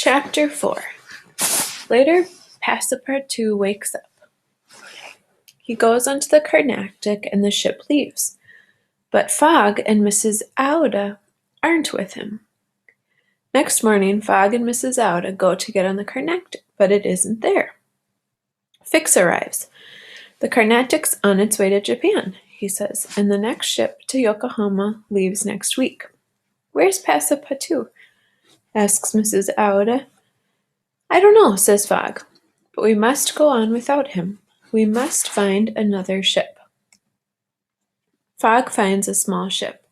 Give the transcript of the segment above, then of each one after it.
Chapter 4. Later, Passepartout wakes up. He goes onto the Carnatic and the ship leaves, but Fogg and Mrs. Aouda aren't with him. Next morning, Fogg and Mrs. Aouda go to get on the Carnatic, but it isn't there. Fix arrives. The Carnatic's on its way to Japan, he says, and the next ship to Yokohama leaves next week. Where's Passepartout? Asks Mrs. Aouda. I don't know, says Fogg, but we must go on without him. We must find another ship. Fogg finds a small ship,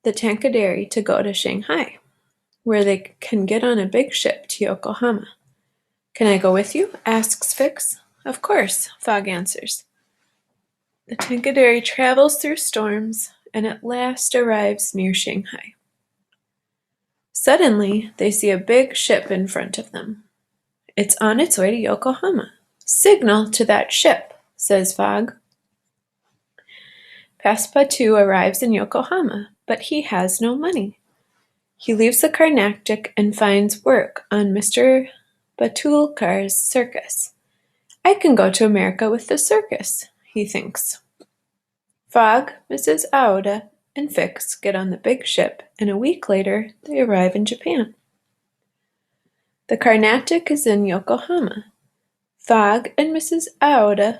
the Tankaderi, to go to Shanghai, where they can get on a big ship to Yokohama. Can I go with you? Asks Fix. Of course, Fogg answers. The Tankaderi travels through storms and at last arrives near Shanghai. Suddenly, they see a big ship in front of them. It's on its way to Yokohama. Signal to that ship, says Fogg. Passepartout arrives in Yokohama, but he has no money. He leaves the Carnatic and finds work on Mr. Batulcar's circus. I can go to America with the circus, he thinks. Fogg, Mrs. Aouda, and Fix get on the big ship, and a week later they arrive in Japan. The Carnatic is in Yokohama. Fogg and Mrs. Aouda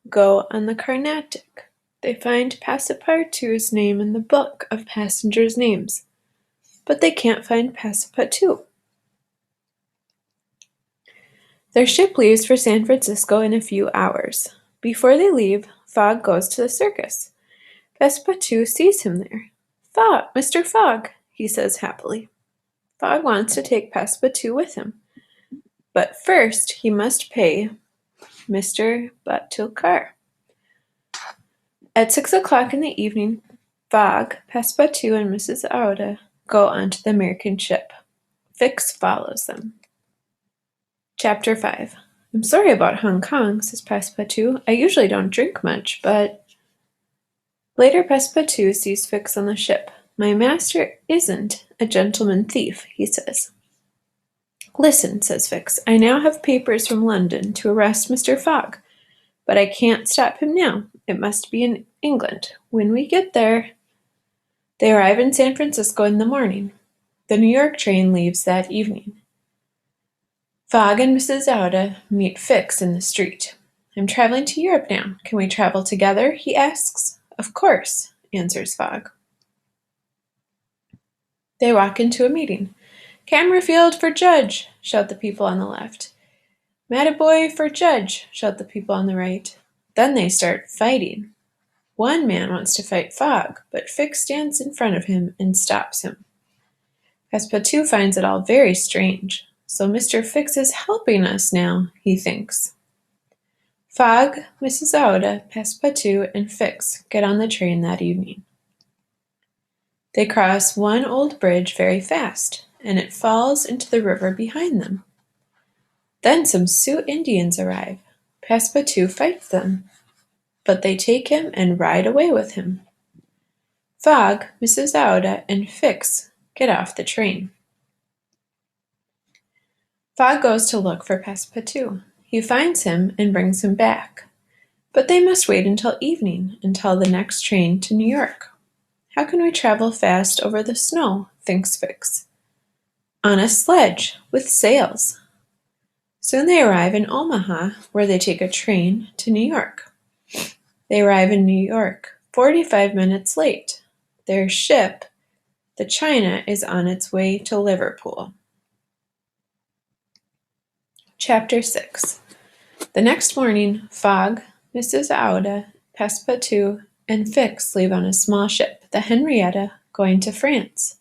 go on the Carnatic. They find Passepartout's name in the book of passengers' names, but they can't find Passepartout. Their ship leaves for San Francisco in a few hours. Before they leave, Fogg goes to the circus. Passepartout sees him there. Mr. Fogg, he says happily. Fogg wants to take Passepartout with him, but first he must pay Mr. Batulcar. At 6 o'clock in the evening, Fogg, Passepartout, and Mrs. Aouda go onto the American ship. Fix follows them. Chapter 5. I'm sorry about Hong Kong, says Passepartout. I usually don't drink much, but... Later, Passepartout sees Fix on the ship. My master isn't a gentleman thief, he says. Listen, says Fix, I now have papers from London to arrest Mr. Fogg, but I can't stop him now. It must be in England. When we get there... They arrive in San Francisco in the morning. The New York train leaves that evening. Fogg and Mrs. Aouda meet Fix in the street. I'm traveling to Europe now. Can we travel together? He asks. Of course, answers Fogg. They walk into a meeting. Cammerfield for judge, shout the people on the left. Mataboy for judge, shout the people on the right. Then they start fighting. One man wants to fight Fogg, but Fix stands in front of him and stops him. Passepartout finds it all very strange. So Mr. Fix is helping us now, he thinks. Fogg, Mrs. Aouda, Passepartout, and Fix get on the train that evening. They cross one old bridge very fast, and it falls into the river behind them. Then some Sioux Indians arrive. Passepartout fights them, but they take him and ride away with him. Fogg, Mrs. Aouda, and Fix get off the train. Fogg goes to look for Passepartout. He finds him and brings him back. But they must wait until evening, until the next train to New York. How can we travel fast over the snow, thinks Fix. On a sledge, with sails. Soon they arrive in Omaha, where they take a train to New York. They arrive in New York 45 minutes late. Their ship, the China, is on its way to Liverpool. Chapter 6. The next morning, Fogg, Mrs. Aouda, Passepartout, and Fix leave on a small ship, the Henrietta, going to France.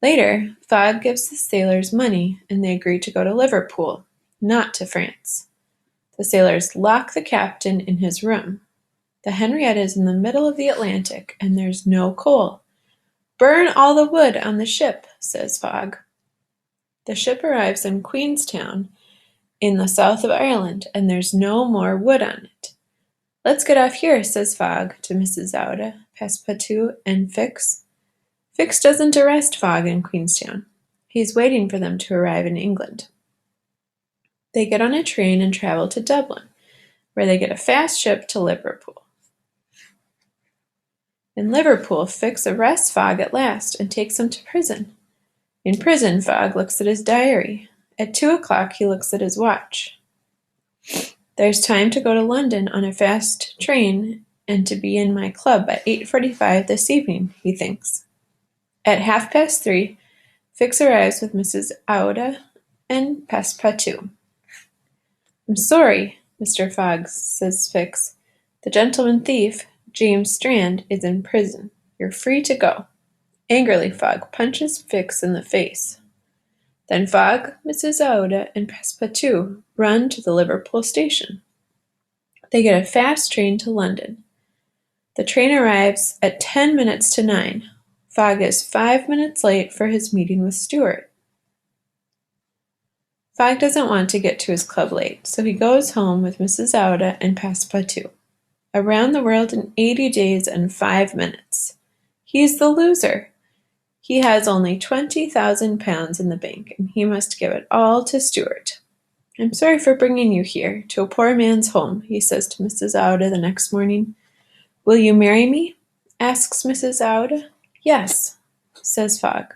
Later, Fogg gives the sailors money, and they agree to go to Liverpool, not to France. The sailors lock the captain in his room. The Henrietta is in the middle of the Atlantic, and there's no coal. Burn all the wood on the ship, says Fogg. The ship arrives in Queenstown, in the south of Ireland, and there's no more wood on it. Let's get off here, says Fogg to Mrs. Aouda, Passepartout, and Fix. Fix doesn't arrest Fogg in Queenstown. He's waiting for them to arrive in England. They get on a train and travel to Dublin, where they get a fast ship to Liverpool. In Liverpool, Fix arrests Fogg at last and takes him to prison. In prison, Fogg looks at his diary. At 2 o'clock, he looks at his watch. There's time to go to London on a fast train and to be in my club by 8:45 this evening, he thinks. At 3:30, Fix arrives with Mrs. Aouda and Passepartout. I'm sorry, Mr. Fogg, says Fix. The gentleman thief, James Strand, is in prison. You're free to go. Angrily, Fogg punches Fix in the face. Then Fogg, Mrs. Aouda, and Passepartout run to the Liverpool station. They get a fast train to London. The train arrives at 10 minutes to 9. Fogg is 5 minutes late for his meeting with Stuart. Fogg doesn't want to get to his club late, so he goes home with Mrs. Aouda and Passepartout. Around the world in 80 days and 5 minutes. He's the loser. He has only £20,000 in the bank, and he must give it all to Stuart. I'm sorry for bringing you here, to a poor man's home, he says to Mrs. Aouda the next morning. Will you marry me? Asks Mrs. Aouda. Yes, says Fogg.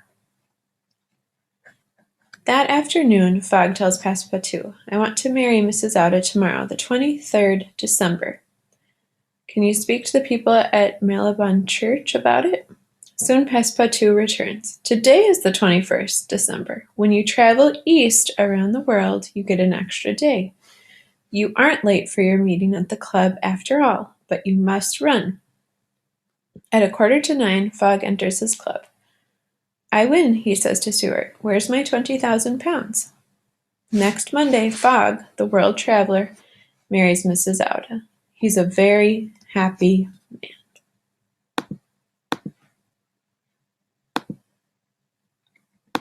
That afternoon, Fogg tells Passepartout, I want to marry Mrs. Aouda tomorrow, the 23rd December. Can you speak to the people at Marylebone Church about it? Soon Passepartout returns. Today is the 21st December. When you travel east around the world, you get an extra day. You aren't late for your meeting at the club after all, but you must run. At 9:15, Fogg enters his club. I win, he says to Stuart. Where's my £20,000? Next Monday, Fogg, the world traveler, marries Mrs. Aouda. He's a very happy